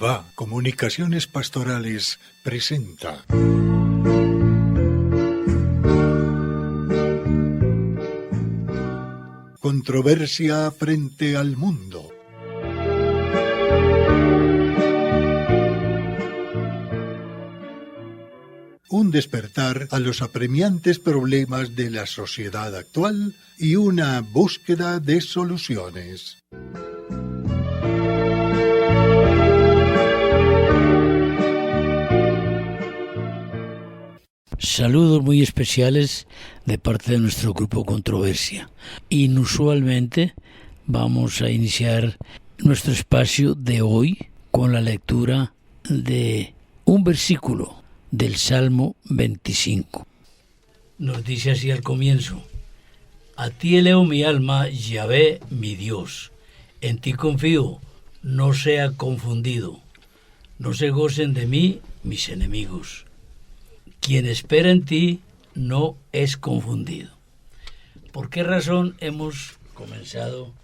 Abba Comunicaciones Pastorales presenta Controversia frente al mundo. Un despertar a los apremiantes problemas de la sociedad actual y una búsqueda de soluciones. Saludos muy especiales de parte de nuestro grupo Controversia. Inusualmente vamos a iniciar nuestro espacio de hoy con la lectura de un versículo del Salmo 25. Nos dice así al comienzo: A ti eleo mi alma, Yahvé, mi Dios. En ti confío, no sea confundido. No se gocen de mí mis enemigos. Quien espera en ti no es confundido. ¿Por qué razón hemos comenzado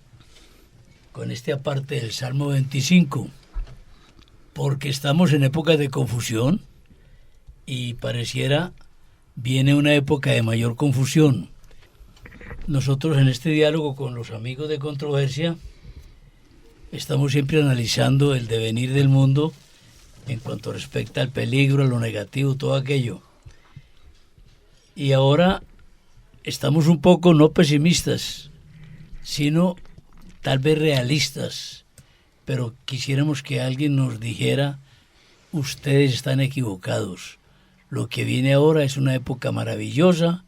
con esta parte del Salmo 25? Porque estamos en épocas de confusión y pareciera viene una época de mayor confusión. Nosotros en este diálogo con los amigos de Controversia estamos siempre analizando el devenir del mundo en cuanto respecta al peligro, a lo negativo, todo aquello. Y ahora estamos un poco no pesimistas, sino tal vez realistas, pero quisiéramos que alguien nos dijera: ustedes están equivocados. Lo que viene ahora es una época maravillosa,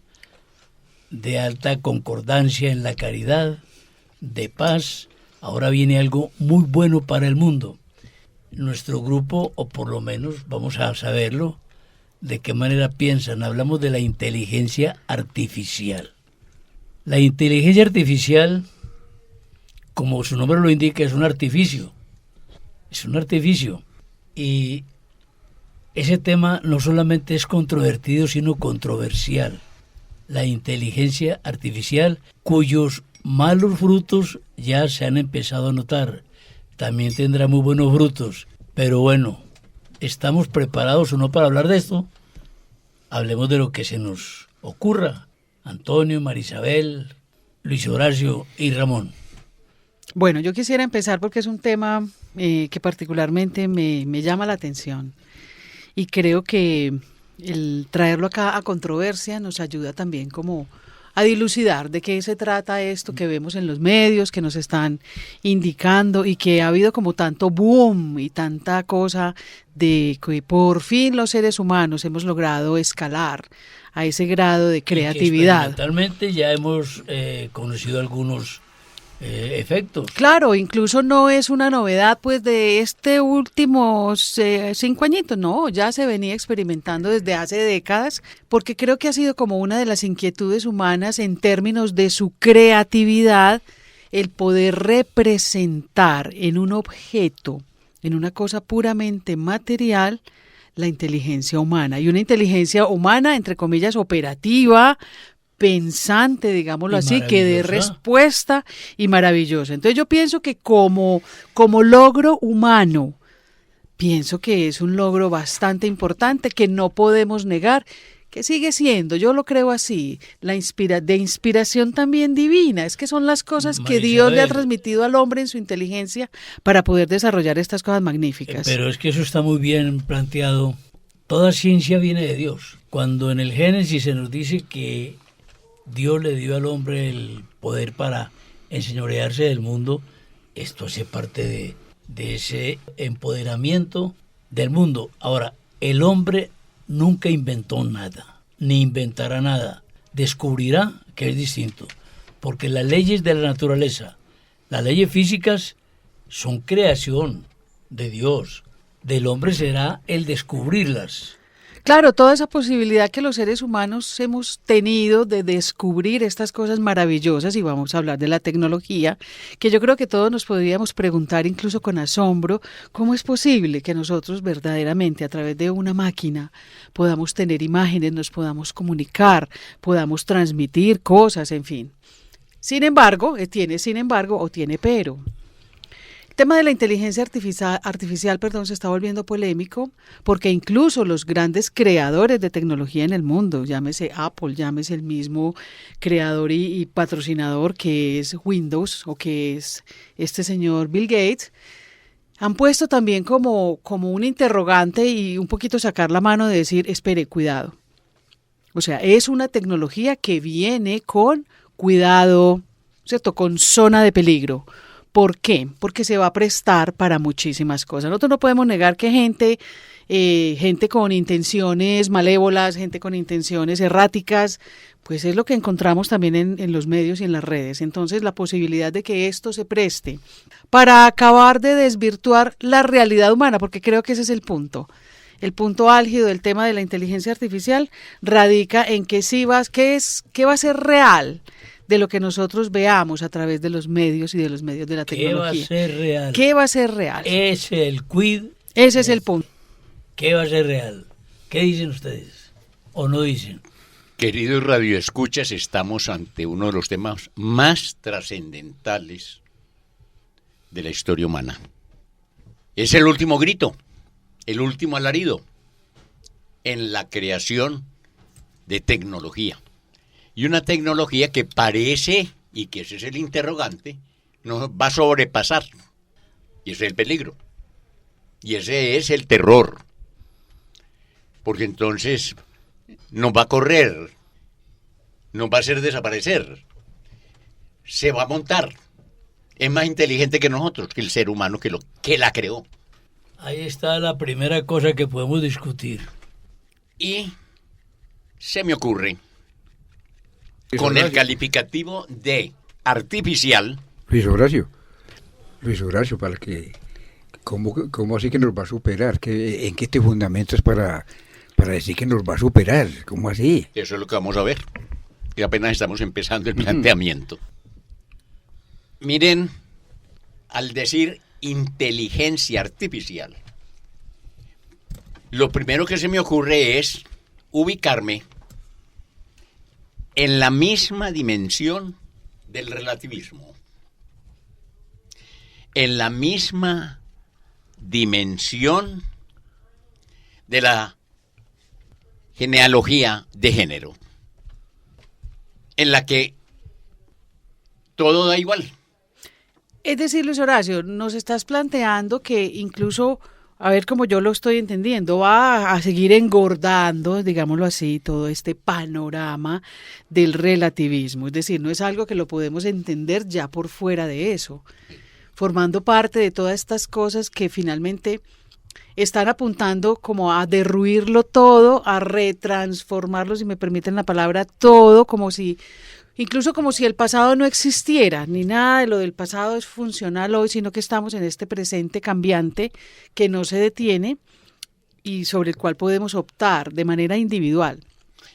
de alta concordancia en la caridad, de paz. Ahora viene algo muy bueno para el mundo. Nuestro grupo, o por lo menos vamos a saberlo, de qué manera piensan. Hablamos de la inteligencia artificial. La inteligencia artificial, como su nombre lo indica, es un artificio. Es un artificio. Y ese tema no solamente es controvertido, sino controversial. La inteligencia artificial, cuyos malos frutos ya se han empezado a notar. También tendrá muy buenos frutos. Pero bueno, ¿estamos preparados o no para hablar de esto? Hablemos de lo que se nos ocurra. Antonio, Marisabel, Luis Horacio y Ramón. Bueno, yo quisiera empezar porque es un tema que particularmente me llama la atención. Y creo que el traerlo acá a Controversia nos ayuda también como a dilucidar de qué se trata esto que vemos en los medios, que nos están indicando y que ha habido como tanto boom y tanta cosa de que por fin los seres humanos hemos logrado escalar a ese grado de creatividad. Experimentalmente ya hemos conocido algunos efectos. Claro, incluso no es una novedad pues de este últimos 5 añitos, no, ya se venía experimentando desde hace décadas, porque creo que ha sido como una de las inquietudes humanas en términos de su creatividad, el poder representar en un objeto, en una cosa puramente material, la inteligencia humana, y una inteligencia humana, entre comillas, operativa, pensante, digámoslo así, que dé respuesta y maravillosa. Entonces yo pienso que como logro humano, pienso que es un logro bastante importante que no podemos negar, que sigue siendo, yo lo creo así, de inspiración también divina. Es que son las cosas que Dios le ha transmitido al hombre en su inteligencia para poder desarrollar estas cosas magníficas. Pero es que eso está muy bien planteado. Toda ciencia viene de Dios. Cuando en el Génesis se nos dice que Dios le dio al hombre el poder para enseñorearse del mundo, esto hace parte de ese empoderamiento del mundo. Ahora, el hombre nunca inventó nada, ni inventará nada. Descubrirá que es distinto, porque las leyes de la naturaleza, las leyes físicas, son creación de Dios. Del hombre será el descubrirlas. Claro, toda esa posibilidad que los seres humanos hemos tenido de descubrir estas cosas maravillosas, y vamos a hablar de la tecnología, que yo creo que todos nos podríamos preguntar incluso con asombro, ¿cómo es posible que nosotros verdaderamente a través de una máquina podamos tener imágenes, nos podamos comunicar, podamos transmitir cosas, en fin? Sin embargo, tiene pero. tema de la inteligencia artificial, se está volviendo polémico porque incluso los grandes creadores de tecnología en el mundo, llámese Apple, llámese el mismo creador y patrocinador que es Windows o que es este señor Bill Gates, han puesto también como un interrogante y un poquito sacar la mano de decir, espere, cuidado. O sea, es una tecnología que viene con cuidado, ¿cierto? Con zona de peligro. ¿Por qué? Porque se va a prestar para muchísimas cosas. Nosotros no podemos negar que gente con intenciones malévolas, gente con intenciones erráticas, pues es lo que encontramos también en los medios y en las redes. Entonces, la posibilidad de que esto se preste para acabar de desvirtuar la realidad humana, porque creo que ese es el punto. El punto álgido del tema de la inteligencia artificial radica en que qué va a ser real de lo que nosotros veamos a través de los medios y de los medios de la tecnología. ¿Qué va a ser real? ¿Qué va a ser real? Es el quid. Ese es el punto. ¿Qué va a ser real? ¿Qué dicen ustedes? ¿O no dicen? Queridos radioescuchas, estamos ante uno de los temas más trascendentales de la historia humana. Es el último grito, el último alarido en la creación de tecnología. Y una tecnología que parece, y que ese es el interrogante, nos va a sobrepasar. Y ese es el peligro. Y ese es el terror. Porque entonces nos va a correr, nos va a hacer desaparecer, se va a montar. Es más inteligente que nosotros, que el ser humano que la creó. Ahí está la primera cosa que podemos discutir. Y se me ocurre, con el calificativo de artificial. Luis Horacio, para que, ¿cómo así que nos va a superar? ¿En qué te fundamentas para decir que nos va a superar? ¿Cómo así? Eso es lo que vamos a ver. Y apenas estamos empezando el planteamiento. Miren, al decir inteligencia artificial, lo primero que se me ocurre es ubicarme en la misma dimensión del relativismo, en la misma dimensión de la genealogía de género, en la que todo da igual. Es decir, Luis Horacio, nos estás planteando que incluso, a ver cómo yo lo estoy entendiendo, va a seguir engordando, digámoslo así, todo este panorama del relativismo. Es decir, no es algo que lo podemos entender ya por fuera de eso, formando parte de todas estas cosas que finalmente están apuntando como a derruirlo todo, a retransformarlo, si me permiten la palabra, todo, incluso como si el pasado no existiera, ni nada de lo del pasado es funcional hoy, sino que estamos en este presente cambiante que no se detiene y sobre el cual podemos optar de manera individual.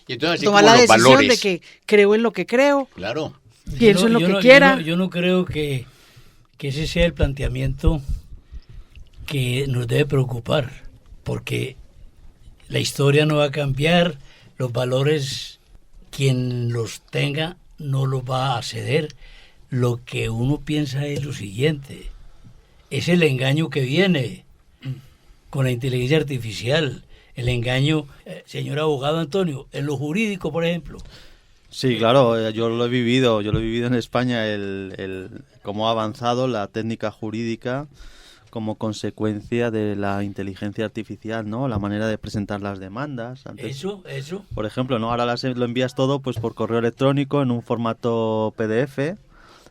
Y entonces, así tomar como la los decisión valores, de que creo en lo que creo, claro, pienso en lo que quiera. Yo no creo que ese sea el planteamiento que nos debe preocupar, porque la historia no va a cambiar, los valores, quien los tenga no los va a ceder. Lo que uno piensa es lo siguiente, es el engaño que viene con la inteligencia artificial, el engaño, señor abogado Antonio, en lo jurídico, por ejemplo. Sí, claro, yo lo he vivido en España, el cómo ha avanzado la técnica jurídica como consecuencia de la inteligencia artificial, ¿no? La manera de presentar las demandas. Antes, Eso. por ejemplo, ¿no? Ahora lo envías todo pues por correo electrónico en un formato PDF,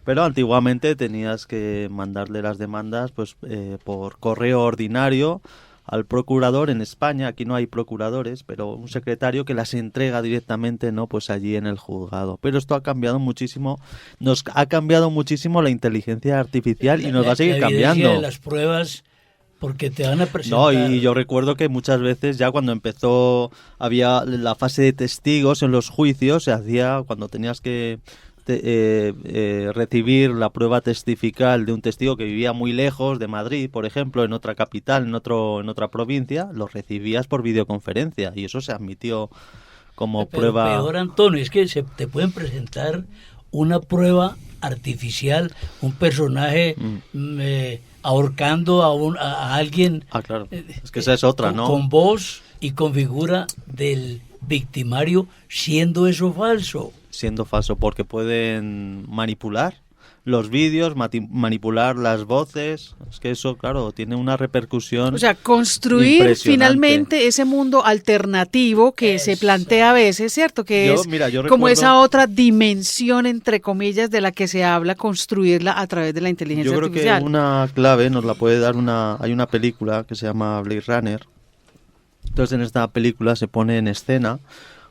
pero antiguamente tenías que mandarle las demandas pues por correo ordinario al procurador en España. Aquí no hay procuradores, pero un secretario que las entrega directamente, ¿no? Pues allí en el juzgado. Pero esto ha cambiado muchísimo, nos ha cambiado muchísimo la inteligencia artificial y nos va a seguir cambiando. De las pruebas, porque te van a presentar. No, y yo recuerdo que muchas veces ya cuando había la fase de testigos en los juicios, se hacía cuando tenías que recibir la prueba testifical de un testigo que vivía muy lejos de Madrid, por ejemplo, en otra capital, en otra provincia, lo recibías por videoconferencia y eso se admitió como prueba. Peor, Antonio, es que te pueden presentar una prueba artificial, un personaje ahorcando a alguien. Ah, claro. Es que esa es otra, ¿no? Con voz y con figura del victimario, siendo eso falso. Siendo falso, porque pueden manipular los vídeos, manipular las voces. Es que eso, claro, tiene una repercusión. O sea, construir impresionante. finalmente ese mundo alternativo que se plantea a veces, ¿cierto? Que Yo es como recuerdo, esa otra dimensión, entre comillas, de la que se habla, construirla a través de la inteligencia yo creo artificial. que una clave nos la puede dar hay una película que se llama Blade Runner. Entonces en esta película se pone en escena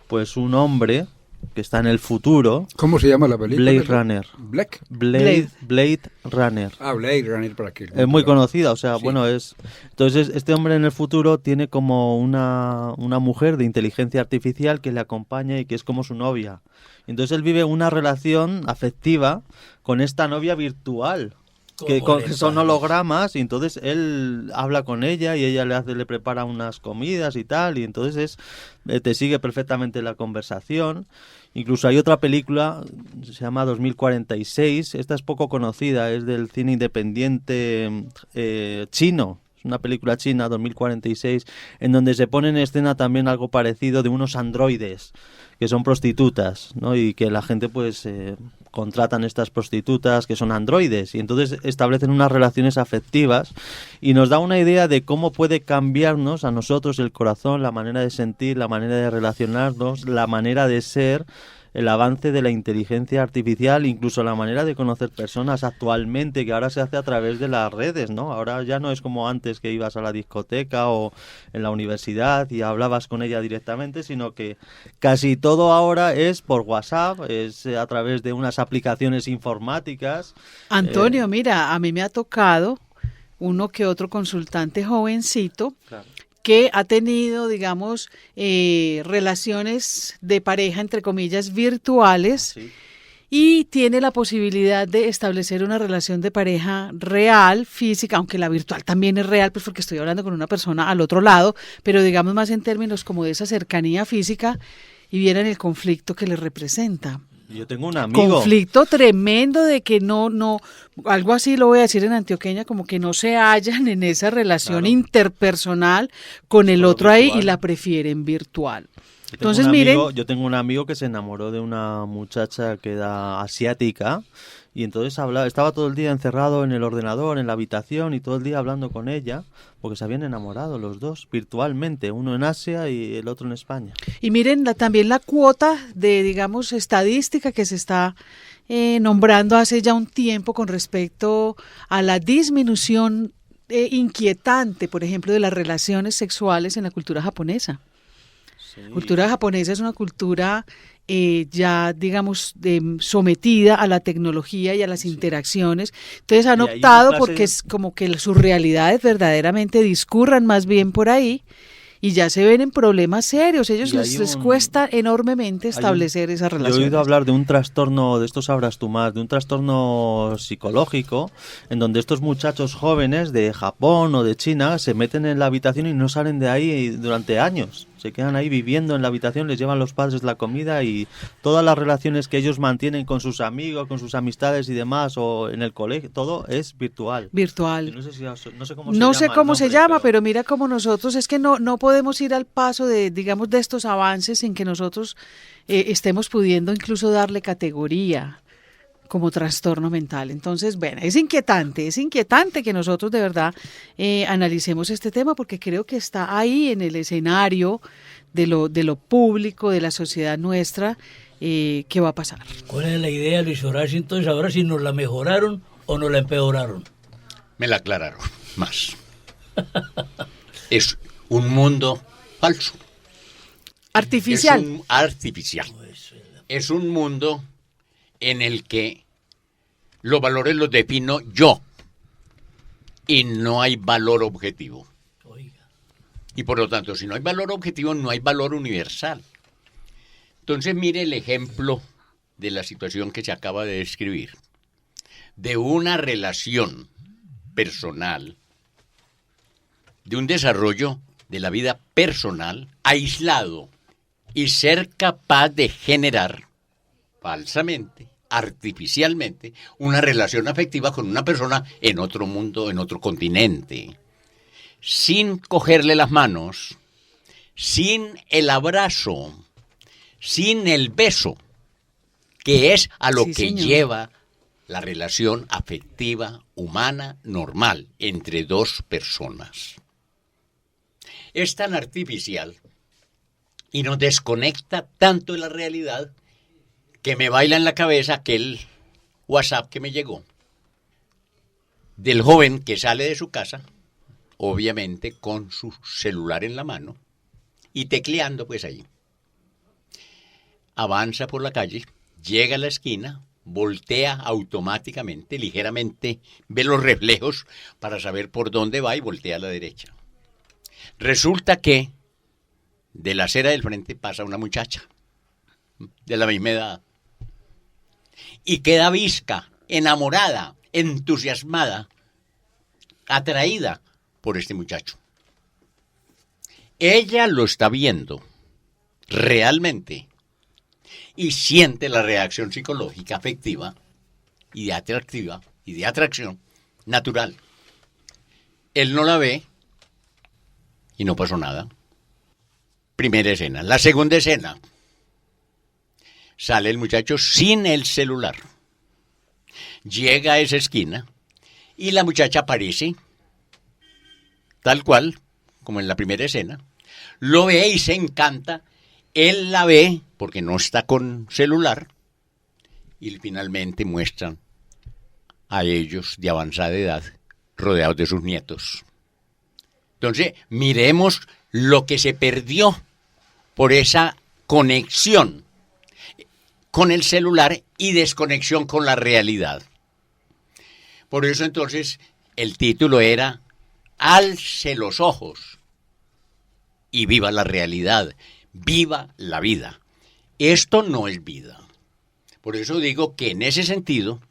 pues un hombre que está en el futuro. ¿Cómo se llama la película? Blade Runner. Blade Runner. Ah, Blade Runner para que... Es muy conocida, o sea, Sí. bueno, es... Entonces, este hombre en el futuro tiene como una mujer de inteligencia artificial que le acompaña y que es como su novia. Entonces él vive una relación afectiva con esta novia virtual. Que son hologramas, y entonces él habla con ella y ella le prepara unas comidas y tal, y entonces te sigue perfectamente la conversación. Incluso hay otra película, se llama 2046, esta es poco conocida, es del cine independiente chino. Es una película china, 2046, en donde se pone en escena también algo parecido de unos androides que son prostitutas, ¿no? Y que la gente pues contratan estas prostitutas que son androides y entonces establecen unas relaciones afectivas y nos da una idea de cómo puede cambiarnos a nosotros el corazón, la manera de sentir, la manera de relacionarnos, la manera de ser, el avance de la inteligencia artificial, incluso la manera de conocer personas actualmente, que ahora se hace a través de las redes, ¿no? Ahora ya no es como antes, que ibas a la discoteca o en la universidad y hablabas con ella directamente, sino que casi todo ahora es por WhatsApp, es a través de unas aplicaciones informáticas. Antonio, mira, a mí me ha tocado uno que otro consultante jovencito, Claro. que ha tenido, digamos, relaciones de pareja, entre comillas, virtuales, Sí. y tiene la posibilidad de establecer una relación de pareja real, física, aunque la virtual también es real, pues porque estoy hablando con una persona al otro lado, pero digamos más en términos como de esa cercanía física, y vieran el conflicto que le representa. Yo tengo un amigo. Conflicto tremendo de que no, algo así lo voy a decir en antioqueña, como que no se hallan en esa relación Claro. interpersonal con el Solo otro ahí virtual. y la prefieren virtual. Yo tengo Entonces, un miren, amigo- yo tengo un amigo que se enamoró de una muchacha que era asiática y entonces estaba todo el día encerrado en el ordenador, en la habitación y todo el día hablando con ella porque se habían enamorado los dos virtualmente, uno en Asia y el otro en España. y miren también la cuota de, digamos, estadística que se está nombrando hace ya un tiempo con respecto a la disminución inquietante, por ejemplo, de las relaciones sexuales en la cultura japonesa. La cultura japonesa es una cultura ya, digamos, sometida a la tecnología y a las interacciones. Entonces han Y hay optado una clase porque es como que sus realidades verdaderamente discurran más bien por ahí y ya se ven en problemas serios. Ellos Y hay les cuesta enormemente establecer esas Yo he relaciones. oído hablar de un trastorno, de esto sabrás tú más, de un trastorno psicológico, en donde estos muchachos jóvenes de Japón o de China se meten en la habitación y no salen de ahí durante años. Se quedan ahí viviendo en la habitación, les llevan los padres la comida y todas las relaciones que ellos mantienen con sus amigos, con sus amistades y demás, o en el colegio, todo es virtual. Virtual. No sé No sé cómo se llama, pero pero mira cómo nosotros es que no podemos ir al paso de, digamos, de estos avances sin que nosotros estemos pudiendo incluso darle categoría como trastorno mental. Entonces, bueno, es inquietante que nosotros de verdad analicemos este tema porque creo que está ahí en el escenario de lo público, de la sociedad nuestra, ¿qué va a pasar? ¿Cuál es la idea, Luis Horacio? Entonces, ahora si nos la mejoraron o nos la empeoraron. Me la aclararon más. Es un mundo falso. Artificial. Es un artificial. Es un mundo en el que los valores los defino yo y no hay valor objetivo. Y por lo tanto, si no hay valor objetivo, no hay valor universal. Entonces, mire el ejemplo de la situación que se acaba de describir. De una relación personal, de un desarrollo de la vida personal aislado y ser capaz de generar falsamente artificialmente una relación afectiva con una persona en otro mundo, en otro continente, sin cogerle las manos, sin el abrazo, sin el beso, que es a lo Sí, que señor. lleva la relación afectiva humana normal entre dos personas. Es tan artificial y nos desconecta tanto de la realidad que me baila en la cabeza aquel WhatsApp que me llegó del joven que sale de su casa, obviamente con su celular en la mano y tecleando pues ahí. Avanza por la calle, llega a la esquina, voltea automáticamente, ligeramente, ve los reflejos para saber por dónde va y voltea a la derecha. Resulta que de la acera del frente pasa una muchacha de la misma edad y queda visca, enamorada, entusiasmada, atraída por este muchacho. Ella lo está viendo realmente y siente la reacción psicológica afectiva y de atracción natural. Él no la ve y no pasó nada. Primera escena. La segunda escena. Sale el muchacho sin el celular. Llega a esa esquina y la muchacha aparece tal cual, como en la primera escena. Lo ve y se encanta. Él la ve porque no está con celular y finalmente muestran a ellos de avanzada edad rodeados de sus nietos. Entonces, miremos lo que se perdió por esa conexión con el celular y desconexión con la realidad. Por eso entonces el título era Alce los ojos y viva la realidad, viva la vida. Esto no es vida. Por eso digo que en ese sentido,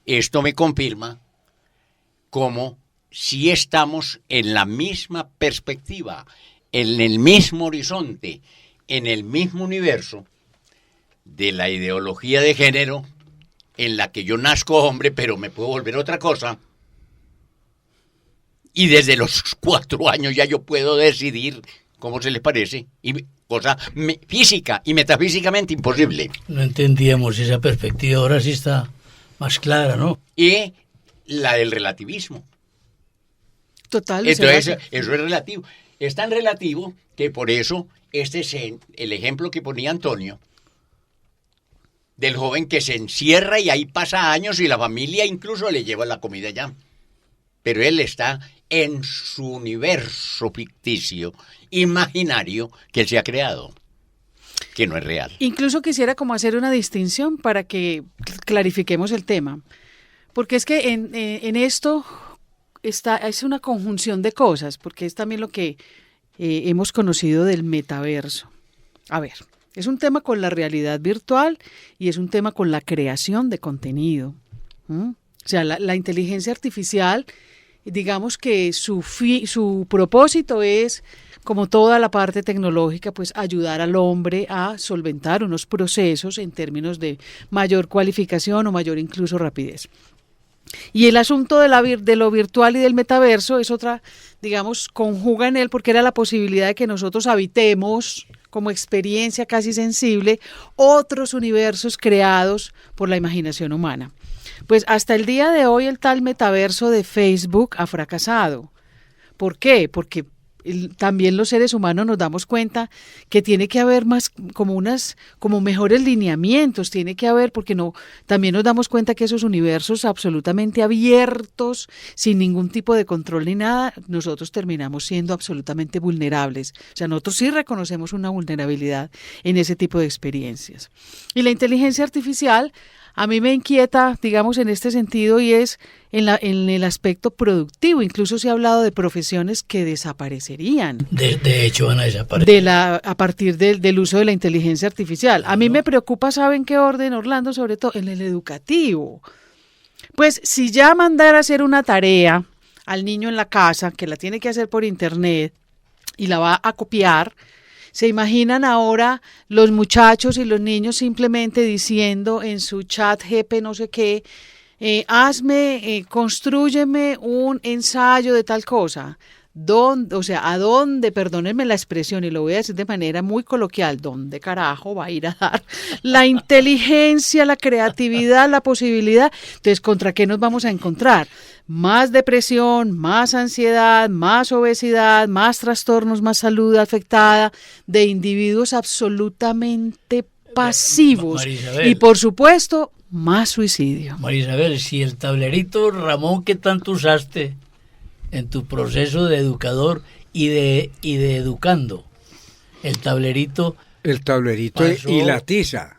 esto me confirma como si estamos en la misma perspectiva, en el mismo horizonte, en el mismo universo de la ideología de género en la que yo nazco hombre, pero me puedo volver otra cosa. Y desde los 4 años ya yo puedo decidir cómo se les parece. Y cosa física y metafísicamente imposible. No entendíamos esa perspectiva, ahora sí está más clara, ¿no? Y la del relativismo. Total. Entonces, eso es relativo. Es tan relativo que por eso este es el ejemplo que ponía Antonio, del joven que se encierra y ahí pasa años y la familia incluso le lleva la comida allá. Pero él está en su universo ficticio, imaginario, que él se ha creado, que no es real. Incluso quisiera como hacer una distinción para que clarifiquemos el tema. Porque es que en esto es una conjunción de cosas, porque es también lo que hemos conocido del metaverso. A ver, es un tema con la realidad virtual y es un tema con la creación de contenido. O sea, la inteligencia artificial, digamos que su propósito es, como toda la parte tecnológica, pues ayudar al hombre a solventar unos procesos en términos de mayor cualificación o mayor incluso rapidez. Y el asunto de lo virtual y del metaverso es otra, digamos, conjuga en él porque era la posibilidad de que nosotros habitemos como experiencia casi sensible otros universos creados por la imaginación humana. Pues hasta el día de hoy el tal metaverso de Facebook ha fracasado. ¿Por qué? Porque también los seres humanos nos damos cuenta que tiene que haber más como mejores lineamientos, tiene que haber, porque también nos damos cuenta que esos universos absolutamente abiertos, sin ningún tipo de control ni nada, nosotros terminamos siendo absolutamente vulnerables. O sea, nosotros sí reconocemos una vulnerabilidad en ese tipo de experiencias. Y la inteligencia artificial a mí me inquieta, digamos, en este sentido, y es en el aspecto productivo. Incluso se ha hablado de profesiones que desaparecerían. De hecho, van a desaparecer. A partir del uso de la inteligencia artificial. A mí me preocupa, ¿saben qué orden, Orlando? Sobre todo en el educativo. Pues si ya mandar a hacer una tarea al niño en la casa, que la tiene que hacer por internet, y la va a copiar, ¿Se imaginan ahora los muchachos y los niños simplemente diciendo en su chat GP no sé qué, constrúyeme un ensayo de tal cosa? ¿Dónde, o sea, a dónde, perdónenme la expresión y lo voy a decir de manera muy coloquial, dónde carajo va a ir a dar la inteligencia, la creatividad, la posibilidad? Entonces, ¿contra qué nos vamos a encontrar? Más depresión, más ansiedad, más obesidad, más trastornos, más salud afectada de individuos absolutamente pasivos Marisabel. y, por supuesto, más suicidio. María Isabel, si el tablerito, Ramón, que tanto usaste en tu proceso de educador y de educando, el tablerito Pasó, y la tiza.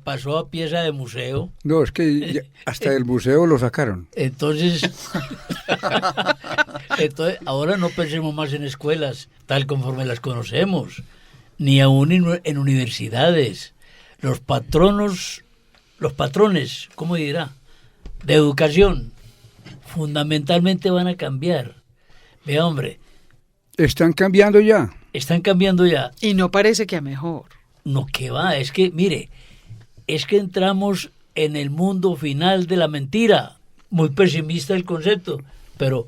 Pasó a pieza de museo. No, es que hasta del museo lo sacaron. Entonces, ahora no pensemos más en escuelas tal conforme las conocemos, ni aún en universidades. Los patrones, ¿cómo dirá?, de educación, fundamentalmente van a cambiar. Vea, hombre. Están cambiando ya. Y no parece que a mejor. No, que va, es que, mire, es que entramos en el mundo final de la mentira. Muy pesimista el concepto, pero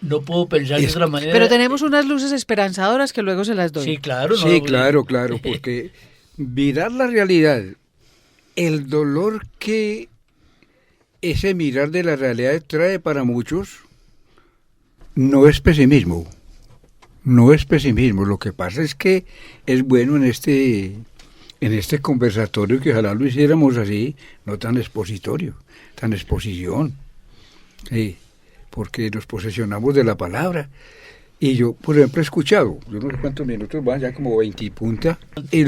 no puedo pensar de otra manera. Pero tenemos unas luces esperanzadoras que luego se las doy. Sí, claro. Sí, claro, porque mirar la realidad, el dolor que ese mirar de la realidad trae para muchos, no es pesimismo. No es pesimismo. Lo que pasa es que es bueno en este conversatorio que ojalá lo hiciéramos así, no tan exposición. Sí, porque nos posesionamos de la palabra. Y yo, por ejemplo, he escuchado, yo no sé cuántos minutos van, ya como 20 y punta, y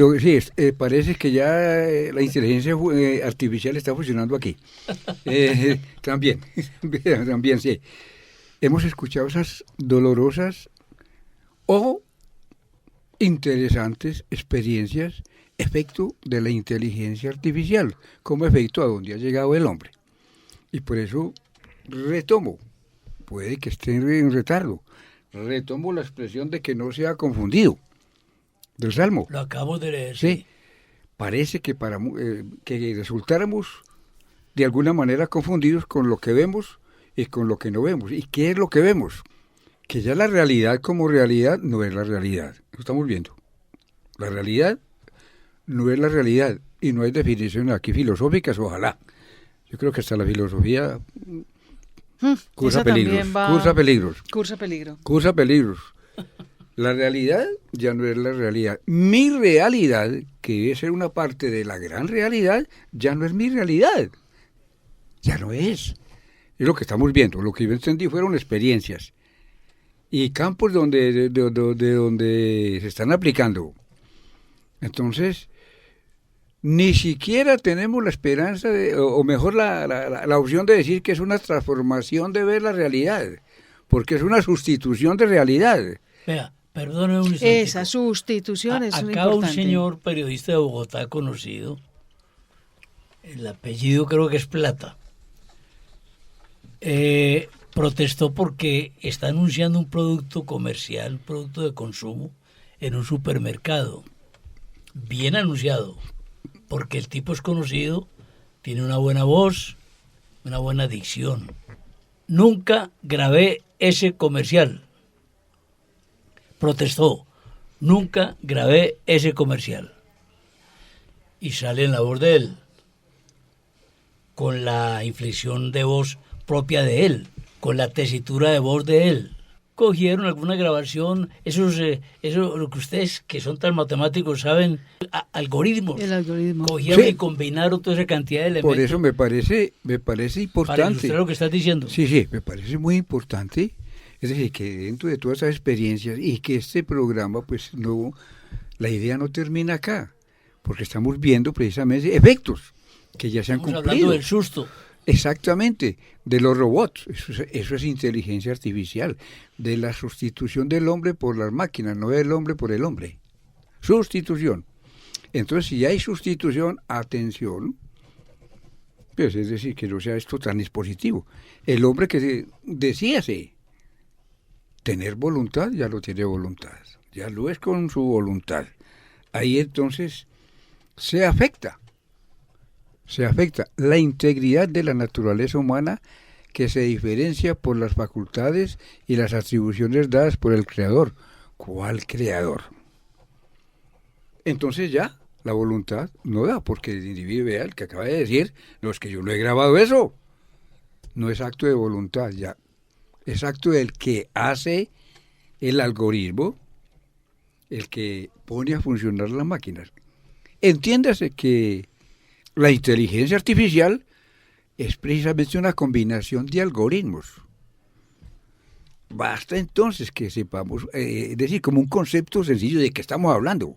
parece que ya la inteligencia artificial está funcionando aquí. También, sí. Hemos escuchado esas dolorosas o interesantes experiencias, efecto de la inteligencia artificial, como efecto a donde ha llegado el hombre. Y por eso retomo, puede que esté en retardo, retomo la expresión de que no se ha confundido del Salmo. Lo acabo de leer. Sí. Parece que que resultáramos de alguna manera confundidos con lo que vemos y con lo que no vemos. ¿Y qué es lo que vemos? Que ya la realidad como realidad no es la realidad. Lo estamos viendo. La realidad no es la realidad y no hay definiciones aquí filosóficas, ojalá. Yo creo que hasta la filosofía cursa peligros. Cursa peligros. La realidad ya no es la realidad. Mi realidad, que debe ser una parte de la gran realidad, ya no es mi realidad. Ya no es. Es lo que estamos viendo. Lo que yo entendí fueron experiencias y campos de donde se están aplicando. Entonces, ni siquiera tenemos la esperanza, o mejor la opción de decir que es una transformación de ver la realidad, porque es una sustitución de realidad. Vea, perdone un instante. Esa sustitución es muy acá importante. Un señor periodista de Bogotá conocido, el apellido creo que es Plata, protestó porque está anunciando un producto comercial, un producto de consumo en un supermercado. Bien anunciado, porque el tipo es conocido, tiene una buena voz, una buena dicción. Nunca grabé ese comercial. Protestó. Nunca grabé ese comercial. Y sale en la voz de él, con la inflexión de voz propia de él, con la tesitura de voz de él. Cogieron alguna grabación, eso lo que ustedes que son tan matemáticos saben, algoritmos. El algoritmo. Cogieron Sí. y combinaron toda esa cantidad de elementos. Por eso me parece importante. Para ilustrar lo que estás diciendo. Sí, me parece muy importante. Es decir, que dentro de todas esas experiencias y que este programa, pues no, la idea no termina acá, porque estamos viendo precisamente efectos que ya se han Estamos cumplido. hablando del susto. Exactamente, de los robots, eso es inteligencia artificial, de la sustitución del hombre por las máquinas, no del hombre por el hombre. Sustitución. Entonces, si hay sustitución, atención, pues es decir, que no sea esto tan dispositivo. El hombre que decíase tener voluntad, ya lo tiene voluntad, ya lo es con su voluntad. ahí entonces se afecta la integridad de la naturaleza humana, que se diferencia por las facultades y las atribuciones dadas por el Creador. ¿Cuál Creador? Entonces ya la voluntad no da, porque el individuo vea el que acaba de decir, no es que yo no he grabado eso, no es acto de voluntad, ya es acto del que hace el algoritmo, el que pone a funcionar las máquinas. Entiéndase que la inteligencia artificial es precisamente una combinación de algoritmos. Basta entonces que sepamos, es decir, como un concepto sencillo de qué estamos hablando.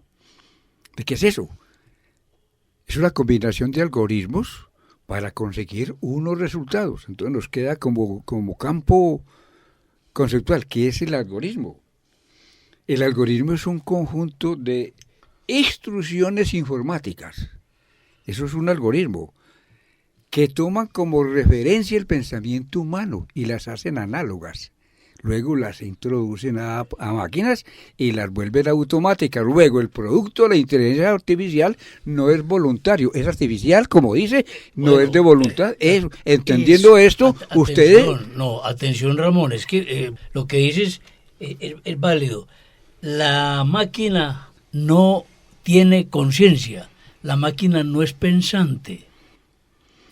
¿De qué es eso? Es una combinación de algoritmos para conseguir unos resultados. Entonces nos queda como campo conceptual, ¿qué es el algoritmo? El algoritmo es un conjunto de instrucciones informáticas. Eso es un algoritmo que toman como referencia el pensamiento humano y las hacen análogas. Luego las introducen a máquinas y las vuelven automáticas. Luego el producto de la inteligencia artificial no es voluntario, es artificial, como dice, no es de voluntad. Entendiendo esto, ustedes... Atención Ramón, es que lo que dices es válido. La máquina no tiene conciencia, la máquina no es pensante.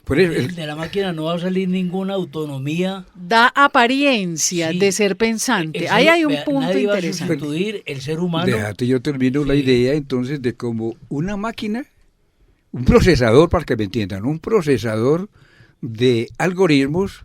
Por eso, de la máquina no va a salir ninguna autonomía. Da apariencia de ser pensante. Ahí hay un punto nadie interesante. Va a sustituir el ser humano. Déjate, yo termino la idea entonces de cómo una máquina, un procesador, para que me entiendan, un procesador de algoritmos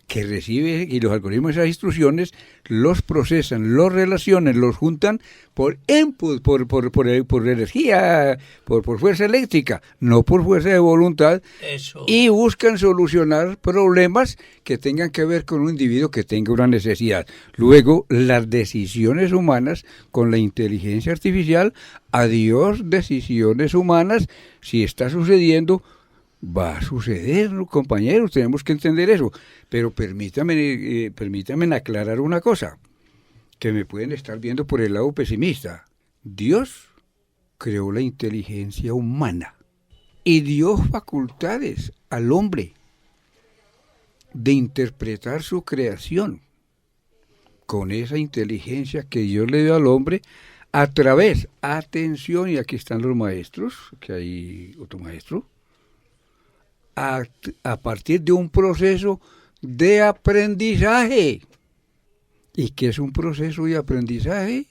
que recibe, y los algoritmos, esas instrucciones, los procesan, los relacionan, los juntan por input, por energía, por fuerza eléctrica, no por fuerza de voluntad. Eso. Y buscan solucionar problemas que tengan que ver con un individuo que tenga una necesidad. Luego, las decisiones humanas con la inteligencia artificial, adiós decisiones humanas, si está sucediendo, va a suceder, ¿no, compañeros? Tenemos que entender eso. Pero permítanme aclarar una cosa, que me pueden estar viendo por el lado pesimista. Dios creó la inteligencia humana y dio facultades al hombre de interpretar su creación con esa inteligencia que Dios le dio al hombre a través, atención, y aquí están los maestros, que hay otro maestro, a partir de un proceso de aprendizaje. ¿Y qué es un proceso de aprendizaje?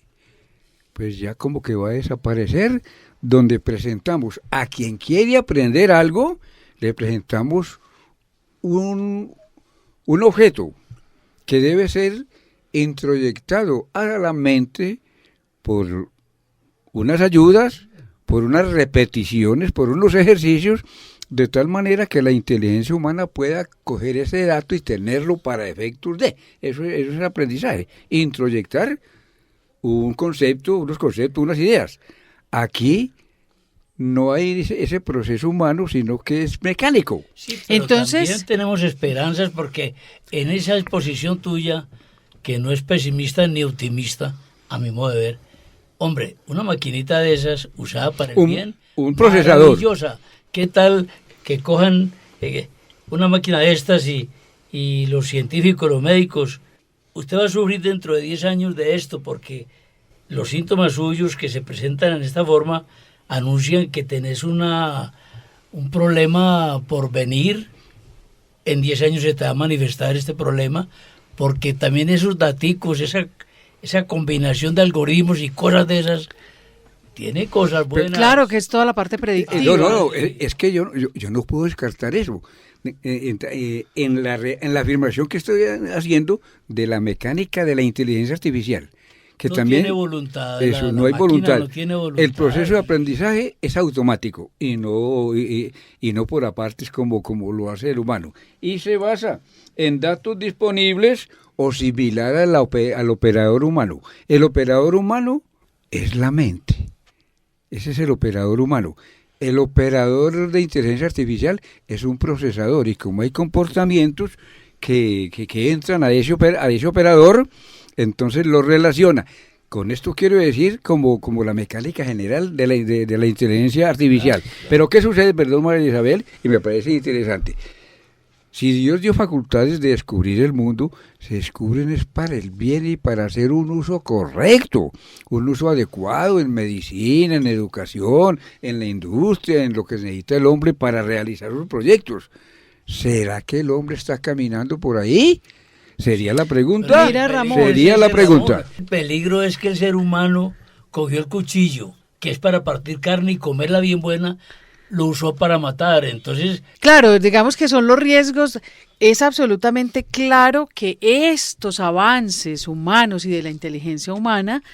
Pues ya como que va a desaparecer, donde presentamos a quien quiere aprender algo, le presentamos un objeto que debe ser introyectado a la mente por unas ayudas, por unas repeticiones, por unos ejercicios, de tal manera que la inteligencia humana pueda coger ese dato y tenerlo para efectos de. Eso es aprendizaje. Introyectar unos conceptos, unas ideas. Aquí no hay ese proceso humano, sino que es mecánico. Sí, pero entonces también tenemos esperanzas, porque en esa exposición tuya, que no es pesimista ni optimista, a mi modo de ver, hombre, una maquinita de esas usada para el bien, un procesador. Maravillosa. ¿Qué tal que cojan una máquina de estas y los científicos, los médicos, usted va a sufrir dentro de 10 años de esto, porque los síntomas suyos que se presentan en esta forma anuncian que tenés un problema por venir, en 10 años se te va a manifestar este problema, porque también esos daticos, esa combinación de algoritmos y cosas de esas, tiene cosas buenas. Pero claro que es toda la parte predictiva. No, es que yo no puedo descartar eso. En la afirmación que estoy haciendo de la mecánica de la inteligencia artificial, que no también tiene voluntad. Eso, no hay voluntad. No tiene voluntad. El proceso de aprendizaje es automático y no por apartes como lo hace el humano. Y se basa en datos disponibles o similar al operador humano. El operador humano es la mente. Ese es el operador humano. El operador de inteligencia artificial es un procesador, y como hay comportamientos que entran a ese operador, entonces lo relaciona Con esto quiero decir como la mecánica general de la inteligencia artificial. Pero ¿qué sucede? Perdón, María Isabel, y me parece interesante. Si Dios dio facultades de descubrir el mundo, se descubren es para el bien y para hacer un uso correcto, un uso adecuado en medicina, en educación, en la industria, en lo que necesita el hombre para realizar sus proyectos. ¿Será que el hombre está caminando por ahí? Sería la pregunta. Mira, Ramón, sería la pregunta. Ramón, el peligro es que el ser humano cogió el cuchillo, que es para partir carne y comerla bien buena, lo usó para matar. Entonces, claro, digamos que son los riesgos. Es absolutamente claro que estos avances humanos y de la inteligencia humana,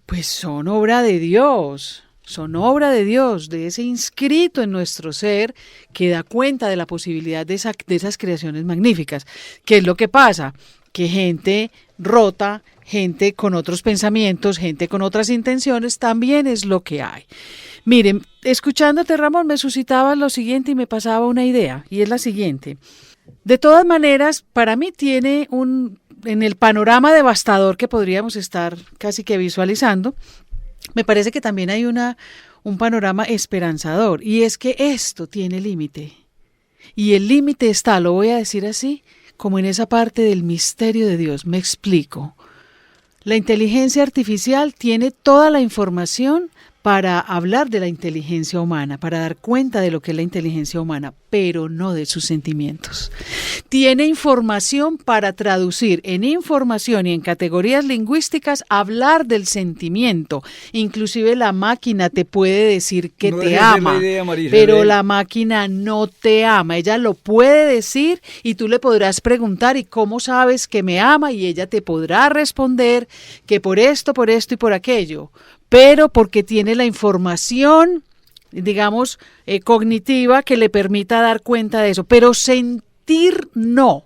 pues son obra de Dios. Son obra de Dios, de ese inscrito en nuestro ser que da cuenta de la posibilidad de esas creaciones magníficas. ¿Qué es lo que pasa? Que gente rota, gente con otros pensamientos, gente con otras intenciones, también es lo que hay. Miren, escuchándote, Ramón, me suscitaba lo siguiente y me pasaba una idea, y es la siguiente. De todas maneras, para mí tiene en el panorama devastador que podríamos estar casi que visualizando, me parece que también hay un panorama esperanzador, y es que esto tiene límite. Y el límite está, lo voy a decir así, como en esa parte del misterio de Dios. Me explico. La inteligencia artificial tiene toda la información para hablar de la inteligencia humana, para dar cuenta de lo que es la inteligencia humana, pero no de sus sentimientos. Tiene información para traducir en información y en categorías lingüísticas, hablar del sentimiento. Inclusive la máquina te puede decir que No te ama, idea, María pero Isabel. la máquina no te ama. Ella lo puede decir y tú le podrás preguntar, ¿y cómo sabes que me ama? Y ella te podrá responder que por esto y por aquello. Pero porque tiene la información, digamos, cognitiva que le permita dar cuenta de eso. Pero sentir no.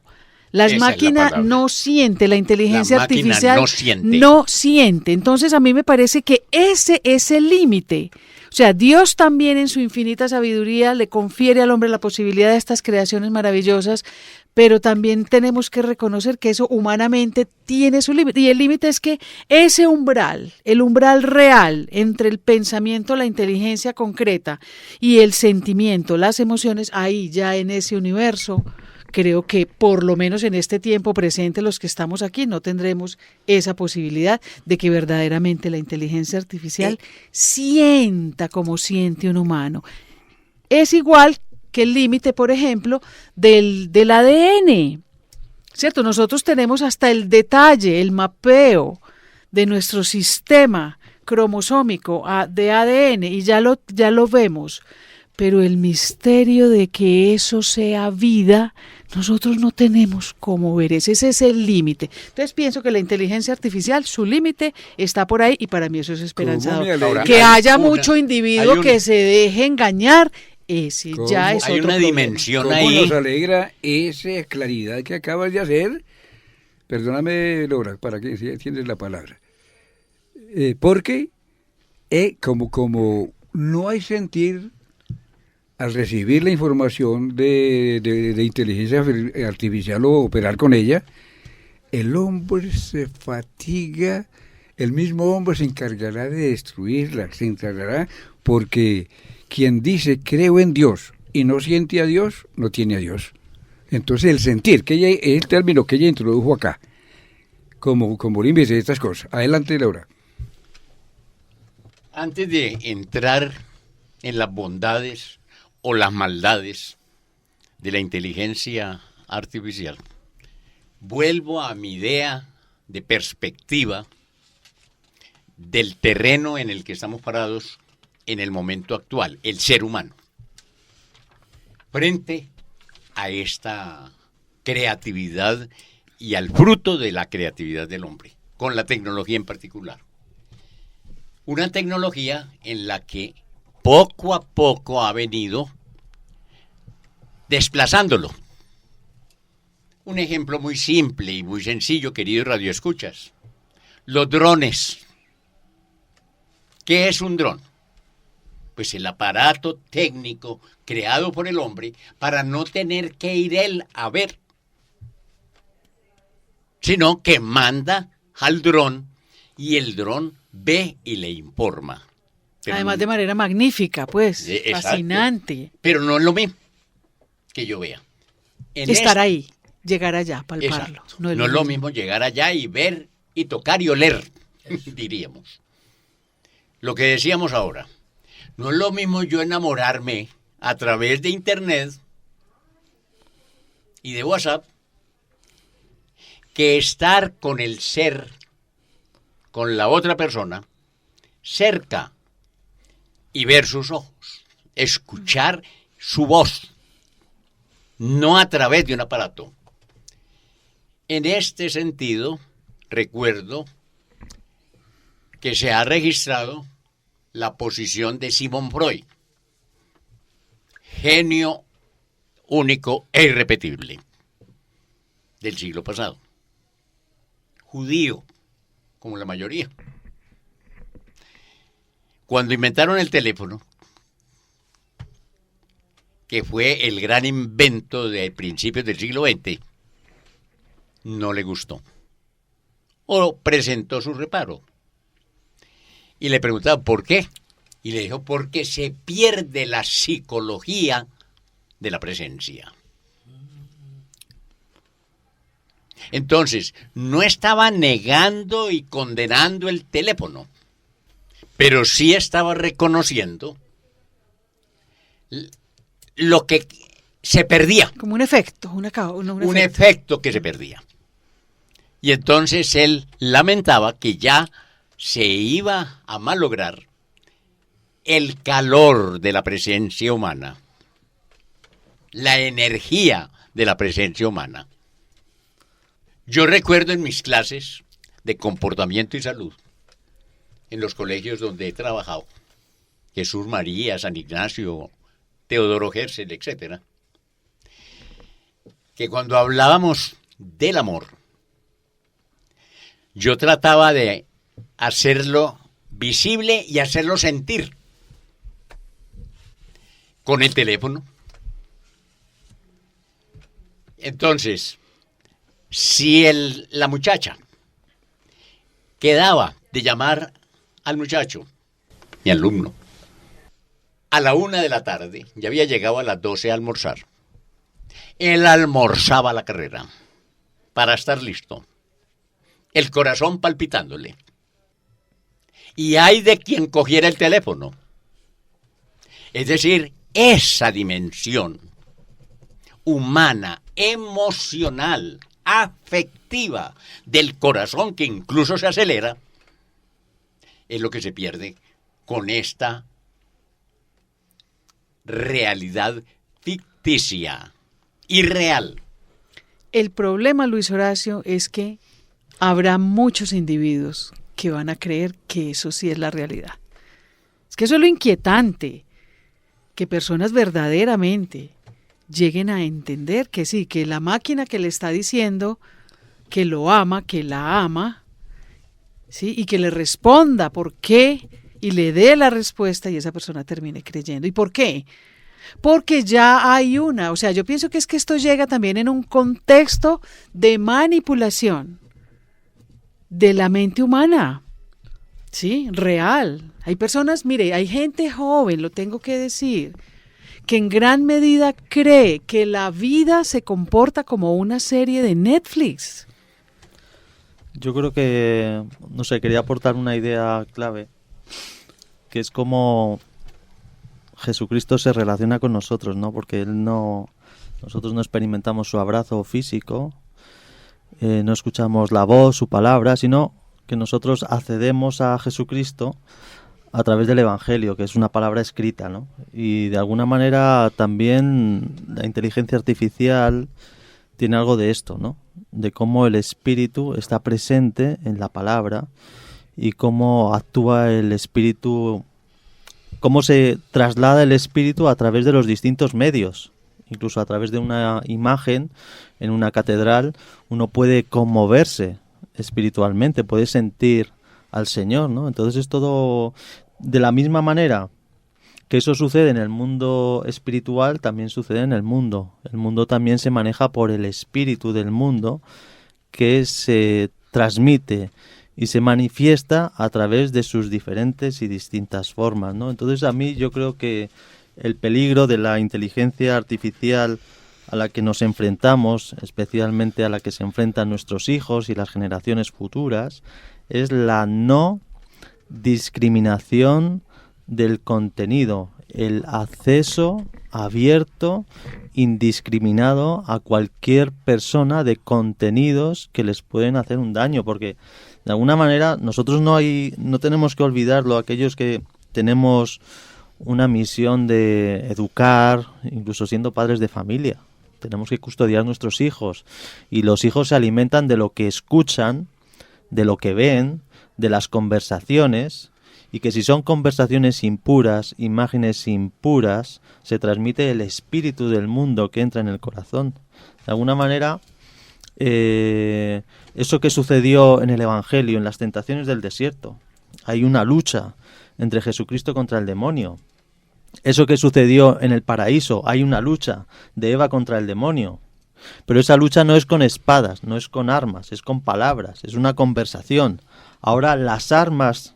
Las Esa es la máquinas palabra. no sienten, la inteligencia La máquina artificial no siente. no siente. Entonces a mí me parece que ese es el límite. O sea, Dios también en su infinita sabiduría le confiere al hombre la posibilidad de estas creaciones maravillosas, pero también tenemos que reconocer que eso humanamente tiene su límite. Y el límite es que ese umbral, el umbral real entre el pensamiento, la inteligencia concreta y el sentimiento, las emociones, ahí ya en ese universo, creo que por lo menos en este tiempo presente los que estamos aquí no tendremos esa posibilidad de que verdaderamente la inteligencia artificial sienta como siente un humano. Es igual que el límite, por ejemplo, del ADN, ¿cierto? Nosotros tenemos hasta el detalle, el mapeo de nuestro sistema cromosómico de ADN y ya lo vemos, pero el misterio de que eso sea vida, nosotros no tenemos cómo ver ese es el límite. Entonces pienso que la inteligencia artificial, su límite está por ahí y para mí eso es esperanzador. ¿Cómo me alegra? Que Hay haya una- mucho individuo hay un- que se deje engañar, ese ¿Cómo? ya es Hay otro una problema. dimensión ¿Cómo ahí. nos alegra esa claridad que acabas de hacer? Perdóname, Laura, para que entiendas la palabra. Porque como no hay sentir al recibir la información de inteligencia artificial o operar con ella, el hombre se fatiga, el mismo hombre se encargará de destruirla, se encargará porque quien dice creo en Dios y no siente a Dios, no tiene a Dios. Entonces el sentir, que ella, es el término que ella introdujo acá, como límite de estas cosas. Adelante, Laura. Antes de entrar en las bondades o las maldades de la inteligencia artificial, vuelvo a mi idea de perspectiva del terreno en el que estamos parados en el momento actual, el ser humano, frente a esta creatividad y al fruto de la creatividad del hombre, con la tecnología en particular. Una tecnología en la que poco a poco ha venido desplazándolo. Un ejemplo muy simple y muy sencillo, queridos radioescuchas. Los drones. ¿Qué es un dron? Pues el aparato técnico creado por el hombre para no tener que ir él a ver, sino que manda al dron y el dron ve y le informa. Pero Además de manera magnífica, pues, Exacto. fascinante. Pero no es lo mismo que yo vea. Estar ahí, llegar allá, palparlo. Exacto. No es lo mismo llegar allá y ver y tocar y oler, diríamos. Lo que decíamos ahora, no es lo mismo yo enamorarme a través de internet y de WhatsApp que estar con el ser, con la otra persona, cerca y ver sus ojos, escuchar su voz, no a través de un aparato. En este sentido, recuerdo que se ha registrado la posición de Sigmund Freud, genio único e irrepetible del siglo pasado, judío, como la mayoría. Cuando inventaron el teléfono, que fue el gran invento de principios del siglo XX, no le gustó. O presentó su reparo. Y le preguntaba, ¿por qué? Y le dijo, porque se pierde la psicología de la presencia. Entonces, no estaba negando y condenando el teléfono, pero sí estaba reconociendo lo que se perdía. Como un efecto, un Un efecto que se perdía. Y entonces él lamentaba que ya se iba a malograr el calor de la presencia humana, la energía de la presencia humana. Yo recuerdo en mis clases de comportamiento y salud, en los colegios donde he trabajado, Jesús María, San Ignacio, Teodoro Herzl, etc., que cuando hablábamos del amor, yo trataba de hacerlo visible y hacerlo sentir con el teléfono. Entonces, si la muchacha quedaba de llamar al muchacho, mi alumno, a la 1:00 p.m, ya había llegado a las 12 a almorzar, él almorzaba la carrera para estar listo, el corazón palpitándole. Y hay de quien cogiera el teléfono. Es decir, esa dimensión humana, emocional, afectiva del corazón que incluso se acelera, es lo que se pierde con esta realidad ficticia, irreal. El problema, Luis Horacio, es que habrá muchos individuos que van a creer que eso sí es la realidad. Es que eso es lo inquietante, que personas verdaderamente lleguen a entender que sí, que la máquina que le está diciendo que lo ama, que la ama, ¿sí? Y que le responda por qué y le dé la respuesta y esa persona termine creyendo. ¿Y por qué? Porque ya hay o sea, yo pienso que es que esto llega también en un contexto de manipulación de la mente humana, ¿sí? Real. Hay personas, mire, hay gente joven, lo tengo que decir, que en gran medida cree que la vida se comporta como una serie de Netflix. Yo creo que, no sé, quería aportar una idea clave, que es como Jesucristo se relaciona con nosotros, ¿no? Porque nosotros no experimentamos su abrazo físico, no escuchamos la voz, su palabra, sino que nosotros accedemos a Jesucristo a través del Evangelio, que es una palabra escrita, ¿no? Y de alguna manera también la inteligencia artificial tiene algo de esto, ¿no? De cómo el espíritu está presente en la palabra y cómo actúa el espíritu, cómo se traslada el espíritu a través de los distintos medios. Incluso a través de una imagen en una catedral uno puede conmoverse espiritualmente, puede sentir al Señor, ¿no? Entonces es todo de la misma manera que eso sucede en el mundo espiritual, también sucede en el mundo. El mundo también se maneja por el espíritu del mundo que se transmite y se manifiesta a través de sus diferentes y distintas formas, ¿no? Entonces a mí yo creo que el peligro de la inteligencia artificial a la que nos enfrentamos, especialmente a la que se enfrentan nuestros hijos y las generaciones futuras, es la no discriminación del contenido, el acceso abierto, indiscriminado a cualquier persona de contenidos que les pueden hacer un daño, porque de alguna manera nosotros no tenemos que olvidarlo, aquellos que tenemos una misión de educar, incluso siendo padres de familia. Tenemos que custodiar nuestros hijos, y los hijos se alimentan de lo que escuchan, de lo que ven, de las conversaciones, y que si son conversaciones impuras, imágenes impuras, se transmite el espíritu del mundo que entra en el corazón. De alguna manera, eso que sucedió en el Evangelio, en las tentaciones del desierto, hay una lucha entre Jesucristo contra el demonio. Eso que sucedió en el paraíso, hay una lucha de Eva contra el demonio. Pero esa lucha no es con espadas, no es con armas, es con palabras, es una conversación. Ahora las armas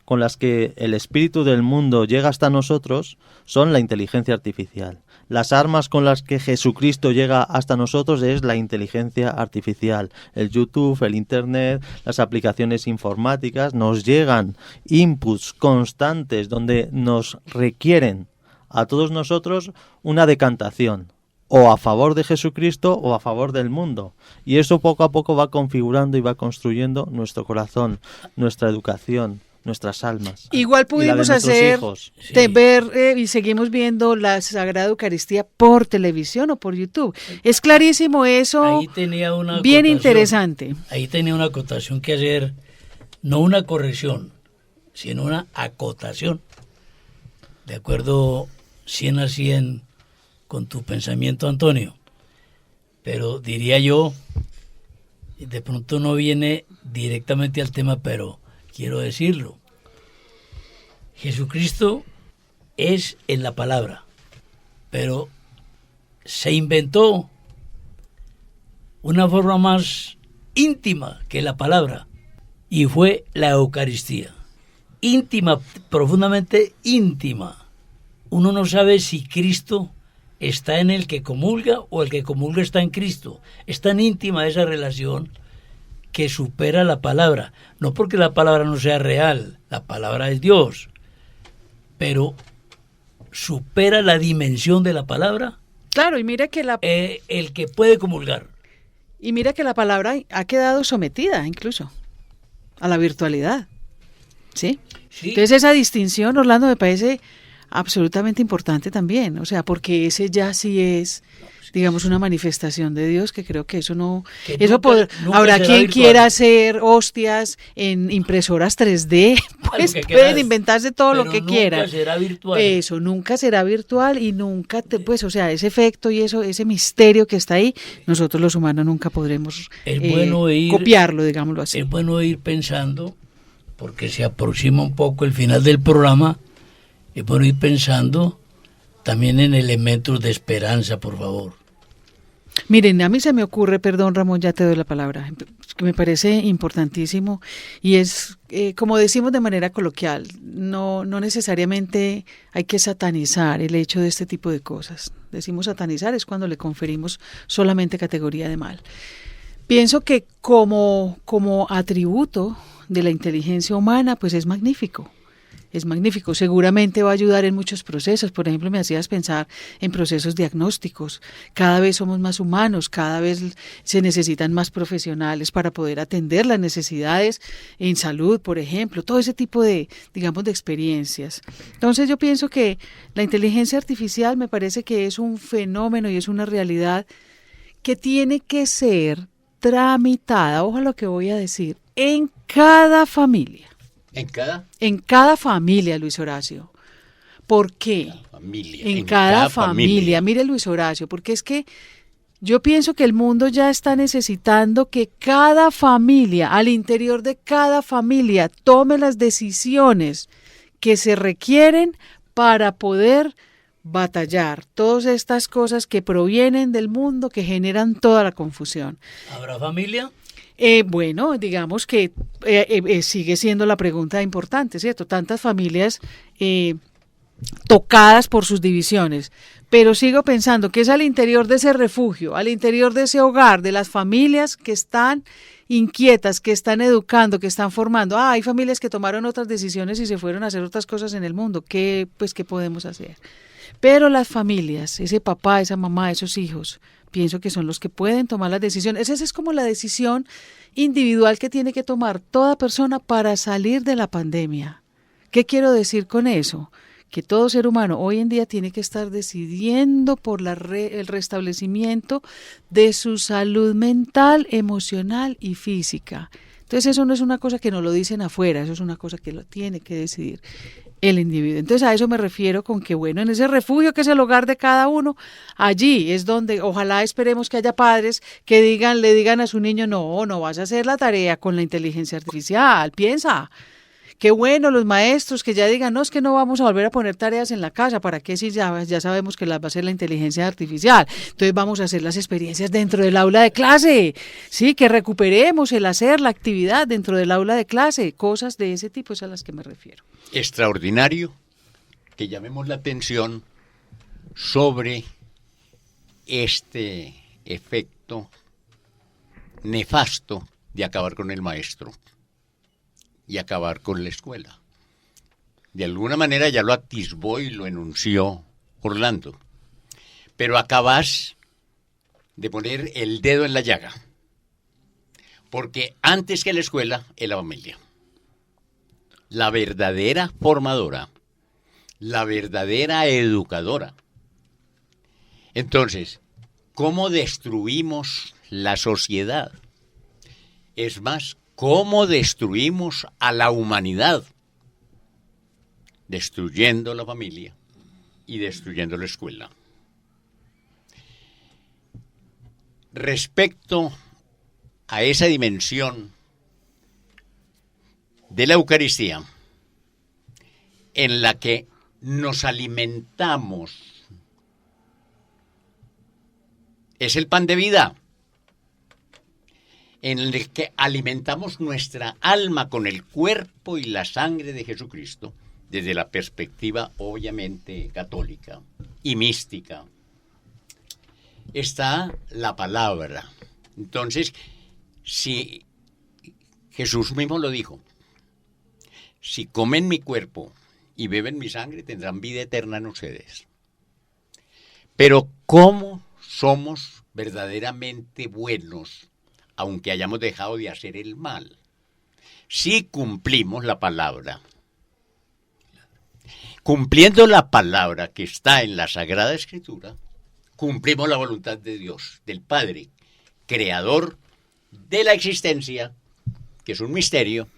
con las que el espíritu del mundo llega hasta nosotros son la inteligencia artificial. Las armas con las que Jesucristo llega hasta nosotros es la inteligencia artificial. El YouTube, el Internet, las aplicaciones informáticas nos llegan inputs constantes donde nos requieren a todos nosotros una decantación, o a favor de Jesucristo o a favor del mundo. Y eso poco a poco va configurando y va construyendo nuestro corazón, nuestra educación, nuestras almas. Igual pudimos hacer, ver y seguimos viendo la Sagrada Eucaristía por televisión o por YouTube. Es clarísimo eso, ahí tenía una bien acotación, interesante. Ahí tenía una acotación que hacer, no una corrección, sino una acotación. De acuerdo 100 a 100 con tu pensamiento, Antonio. Pero diría yo, de pronto no viene directamente al tema, pero quiero decirlo. Jesucristo es en la palabra, pero se inventó una forma más íntima que la palabra, y fue la Eucaristía. Íntima, profundamente íntima. Uno no sabe si Cristo está en el que comulga o el que comulga está en Cristo. Es tan íntima esa relación que supera la palabra, no porque la palabra no sea real, la palabra es Dios, pero supera la dimensión de la palabra. Claro, y mira que el que puede comulgar. Y mira que la palabra ha quedado sometida incluso a la virtualidad, ¿sí? Sí. Entonces esa distinción, Orlando, me parece absolutamente importante también, o sea, porque ese ya sí es, digamos, una manifestación de Dios, que creo que eso no... Que eso nunca habrá será quien virtual. quiera hacer hostias en impresoras 3D, pues que pueden quieras, inventarse todo lo pero que nunca quieran. será virtual. Eso nunca será virtual y nunca, pues, o sea, ese efecto y eso, ese misterio que está ahí, nosotros los humanos nunca podremos Es bueno copiarlo, digámoslo así. Es bueno ir pensando, porque se aproxima un poco el final del programa, es bueno ir pensando también en elementos de esperanza, por favor. Miren, a mí se me ocurre, perdón Ramón, ya te doy la palabra, que me parece importantísimo y es, como decimos de manera coloquial, no necesariamente hay que satanizar el hecho de este tipo de cosas. Decimos satanizar es cuando le conferimos solamente categoría de mal. Pienso que como atributo de la inteligencia humana, pues es magnífico. Es magnífico, seguramente va a ayudar en muchos procesos. Por ejemplo, me hacías pensar en procesos diagnósticos. Cada vez somos más humanos, cada vez se necesitan más profesionales para poder atender las necesidades en salud, por ejemplo, todo ese tipo de, digamos, de experiencias. Entonces yo pienso que la inteligencia artificial me parece que es un fenómeno y es una realidad que tiene que ser tramitada, ojo a lo que voy a decir, en cada familia. En cada familia, Luis Horacio. ¿Por qué? En cada familia. Mire, Luis Horacio, porque es que yo pienso que el mundo ya está necesitando que cada familia, al interior de cada familia, tome las decisiones que se requieren para poder batallar todas estas cosas que provienen del mundo, que generan toda la confusión. ¿Habrá familia? Bueno, digamos que sigue siendo la pregunta importante, ¿cierto? Tantas familias tocadas por sus divisiones, pero sigo pensando que es al interior de ese refugio, al interior de ese hogar, de las familias que están inquietas, que están educando, que están formando. Hay familias que tomaron otras decisiones y se fueron a hacer otras cosas en el mundo. ¿Qué podemos hacer? Pero las familias, ese papá, esa mamá, esos hijos, pienso que son los que pueden tomar las decisiones. Esa es como la decisión individual que tiene que tomar toda persona para salir de la pandemia. ¿Qué quiero decir con eso? Que todo ser humano hoy en día tiene que estar decidiendo por el restablecimiento de su salud mental, emocional y física. Entonces eso no es una cosa que nos lo dicen afuera, eso es una cosa que lo tiene que decidir el individuo. Entonces a eso me refiero con que, bueno, en ese refugio que es el hogar de cada uno, allí es donde ojalá esperemos que haya padres que le digan a su niño, no vas a hacer la tarea con la inteligencia artificial, piensa. Qué bueno los maestros que ya digan, no, es que no vamos a volver a poner tareas en la casa, ¿para qué si ya sabemos que las va a hacer la inteligencia artificial? Entonces vamos a hacer las experiencias dentro del aula de clase, sí, que recuperemos el hacer la actividad dentro del aula de clase, cosas de ese tipo es a las que me refiero. Extraordinario que llamemos la atención sobre este efecto nefasto de acabar con el maestro y acabar con la escuela. De alguna manera ya lo atisbó y lo enunció Orlando. Pero acabas de poner el dedo en la llaga. Porque antes que la escuela es la familia. La verdadera formadora, la verdadera educadora. Entonces, ¿cómo destruimos la sociedad? Es más, ¿cómo destruimos a la humanidad? Destruyendo la familia y destruyendo la escuela. Respecto a esa dimensión de la Eucaristía, en la que nos alimentamos, es el pan de vida, en el que alimentamos nuestra alma con el cuerpo y la sangre de Jesucristo, desde la perspectiva obviamente católica y mística, está la palabra. Entonces, si Jesús mismo lo dijo, si comen mi cuerpo y beben mi sangre, tendrán vida eterna en ustedes. Pero ¿cómo somos verdaderamente buenos, aunque hayamos dejado de hacer el mal? Si cumplimos la palabra. Cumpliendo la palabra que está en la Sagrada Escritura, cumplimos la voluntad de Dios, del Padre, creador de la existencia, que es un misterio,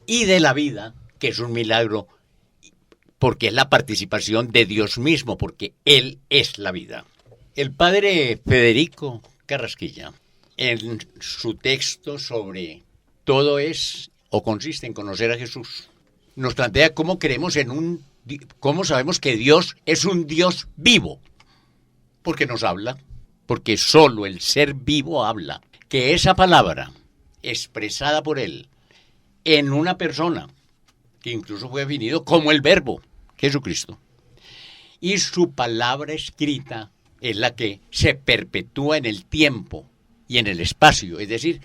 y de la vida, que es un milagro, porque es la participación de Dios mismo, porque Él es la vida. El padre Federico Carrasquilla, en su texto sobre todo es o consiste en conocer a Jesús, nos plantea cómo creemos cómo sabemos que Dios es un Dios vivo, porque nos habla, porque solo el ser vivo habla, que esa palabra expresada por Él en una persona, que incluso fue definido como el Verbo, Jesucristo, y su palabra escrita es la que se perpetúa en el tiempo y en el espacio, es decir,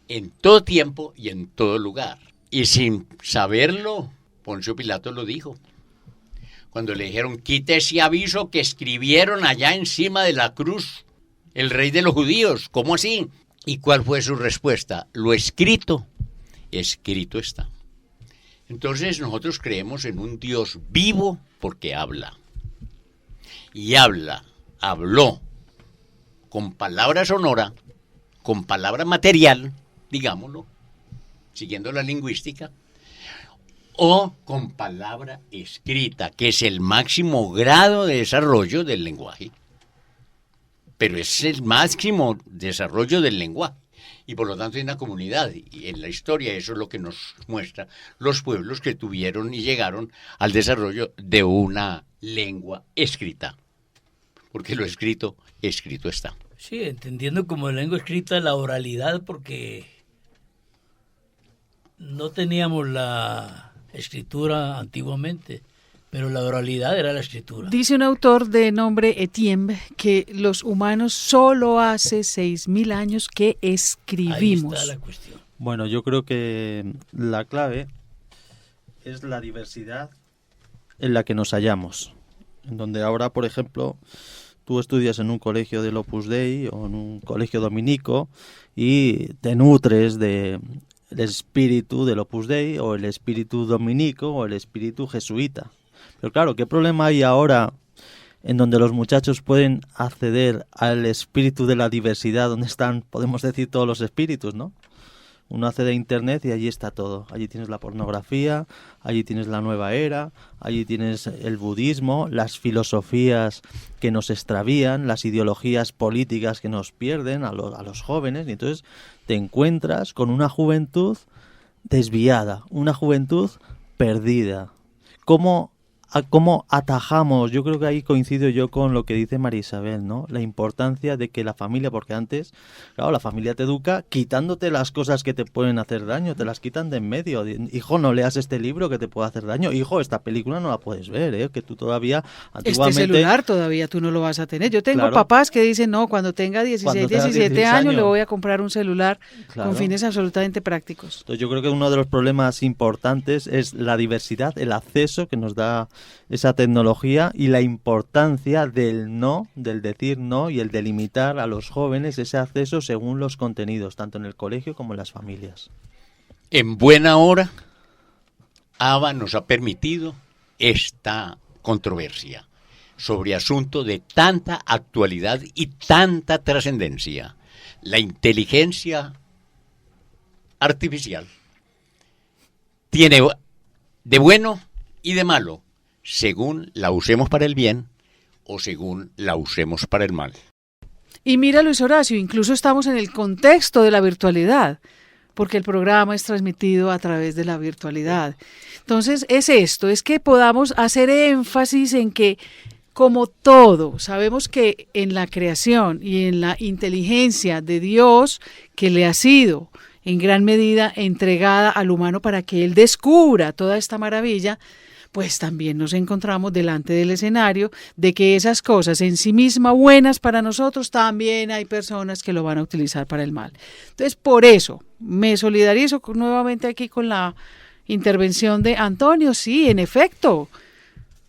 en todo tiempo y en todo lugar. Y sin saberlo, Poncio Pilato lo dijo. Cuando le dijeron, quite ese aviso que escribieron allá encima de la cruz, el rey de los judíos, ¿cómo así? ¿Y cuál fue su respuesta? Lo escrito, escrito está. Entonces nosotros creemos en un Dios vivo porque habla. Y habló con palabra sonora, con palabra material, digámoslo, siguiendo la lingüística, o con palabra escrita, que es el máximo grado de desarrollo del lenguaje. Pero es el máximo desarrollo del lenguaje. Y por lo tanto hay una comunidad, y en la historia eso es lo que nos muestra los pueblos que tuvieron y llegaron al desarrollo de una lengua escrita. Porque lo escrito, escrito está. Sí, entendiendo como lengua escrita la oralidad, porque no teníamos la escritura antiguamente, pero la oralidad era la escritura. Dice un autor de nombre Etienne que los humanos solo hace 6.000 años que escribimos. Ahí está la cuestión. Bueno, yo creo que la clave es la diversidad en la que nos hallamos. En donde ahora, por ejemplo, tú estudias en un colegio del Opus Dei o en un colegio dominico y te nutres del espíritu del Opus Dei o el espíritu dominico o el espíritu jesuita. Pero claro, ¿qué problema hay ahora en donde los muchachos pueden acceder al espíritu de la diversidad, donde están, podemos decir, todos los espíritus, ¿no? Uno accede a internet y allí está todo. Allí tienes la pornografía, allí tienes la nueva era, allí tienes el budismo, las filosofías que nos extravían, las ideologías políticas que nos pierden a los jóvenes. Y entonces te encuentras con una juventud desviada, una juventud perdida. ¿Cómo atajamos? Yo creo que ahí coincido yo con lo que dice María Isabel, ¿no? La importancia de que la familia, porque antes, claro, la familia te educa quitándote las cosas que te pueden hacer daño, te las quitan de en medio. Hijo, no leas este libro que te puede hacer daño. Hijo, esta película no la puedes ver, ¿eh? Que tú todavía, antiguamente... Este celular todavía tú no lo vas a tener. Yo tengo papás que dicen, no, cuando tenga 17 años le voy a comprar un celular con fines absolutamente prácticos. Entonces yo creo que uno de los problemas importantes es la diversidad, el acceso que nos da esa tecnología y la importancia del no, del decir no y el delimitar a los jóvenes ese acceso según los contenidos, tanto en el colegio como en las familias. En buena hora, ABA nos ha permitido esta controversia sobre asunto de tanta actualidad y tanta trascendencia. La inteligencia artificial tiene de bueno y de malo, según la usemos para el bien o según la usemos para el mal. Y mira, Luis Horacio, incluso estamos en el contexto de la virtualidad, porque el programa es transmitido a través de la virtualidad. Entonces, es que podamos hacer énfasis en que, como todo, sabemos que en la creación y en la inteligencia de Dios, que le ha sido en gran medida entregada al humano para que él descubra toda esta maravilla, pues también nos encontramos delante del escenario de que esas cosas en sí mismas buenas para nosotros, también hay personas que lo van a utilizar para el mal. Entonces, por eso me solidarizo nuevamente aquí con la intervención de Antonio. Sí, en efecto,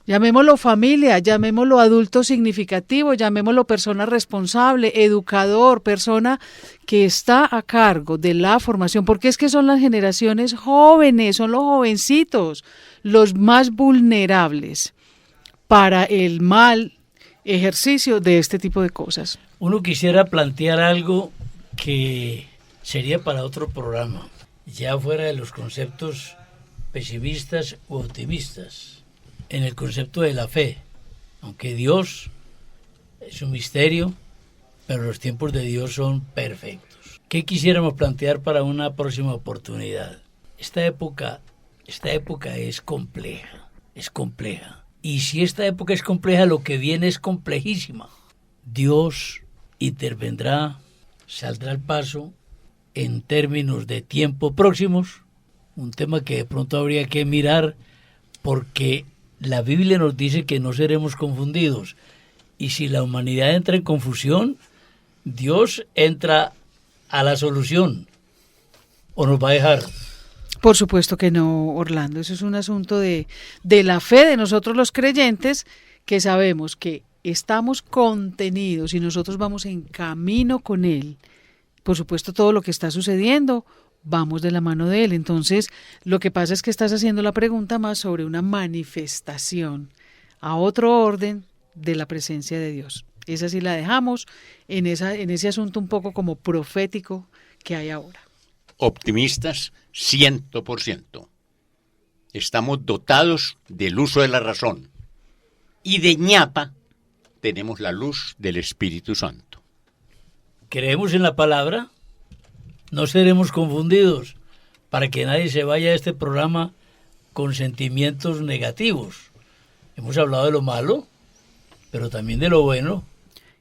llamémoslo familia, llamémoslo adulto significativo, llamémoslo persona responsable, educador, persona que está a cargo de la formación, porque es que son las generaciones jóvenes, son los jovencitos, los más vulnerables para el mal ejercicio de este tipo de cosas. Uno quisiera plantear algo que sería para otro programa, ya fuera de los conceptos pesimistas u optimistas, en el concepto de la fe, aunque Dios es un misterio, pero los tiempos de Dios son perfectos. ¿Qué quisiéramos plantear para una próxima oportunidad? Esta época es compleja. Y si esta época es compleja, lo que viene es complejísima. Dios intervendrá, saldrá al paso en términos de tiempo próximos, un tema que de pronto habría que mirar porque la Biblia nos dice que no seremos confundidos. Y si la humanidad entra en confusión, Dios entra a la solución. ¿O nos va a dejar? Por supuesto que no, Orlando. Eso es un asunto de la fe de nosotros los creyentes, que sabemos que estamos contenidos y nosotros vamos en camino con Él. Por supuesto, todo lo que está sucediendo, vamos de la mano de Él. Entonces, lo que pasa es que estás haciendo la pregunta más sobre una manifestación a otro orden de la presencia de Dios. Esa sí la dejamos en ese asunto un poco como profético que hay ahora. Optimistas 100%. Estamos dotados del uso de la razón y de ñapa tenemos la luz del Espíritu Santo. Creemos en la palabra, no seremos confundidos para que nadie se vaya a este programa con sentimientos negativos. Hemos hablado de lo malo, pero también de lo bueno.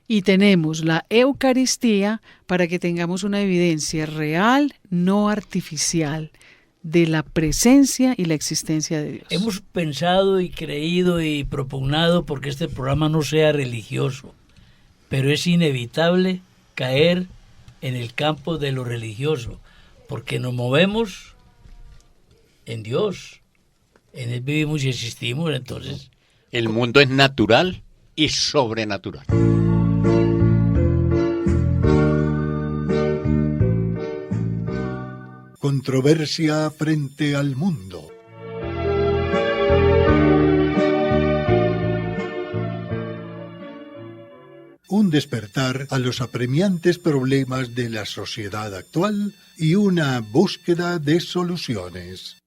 Y tenemos la Eucaristía para que tengamos una evidencia real, no artificial, de la presencia y la existencia de Dios. Hemos pensado y creído y propugnado porque este programa no sea religioso, pero es inevitable caer en el campo de lo religioso, porque nos movemos en Dios, en Él vivimos y existimos, entonces... El mundo es natural y sobrenatural. Controversia frente al mundo. Un despertar a los apremiantes problemas de la sociedad actual y una búsqueda de soluciones.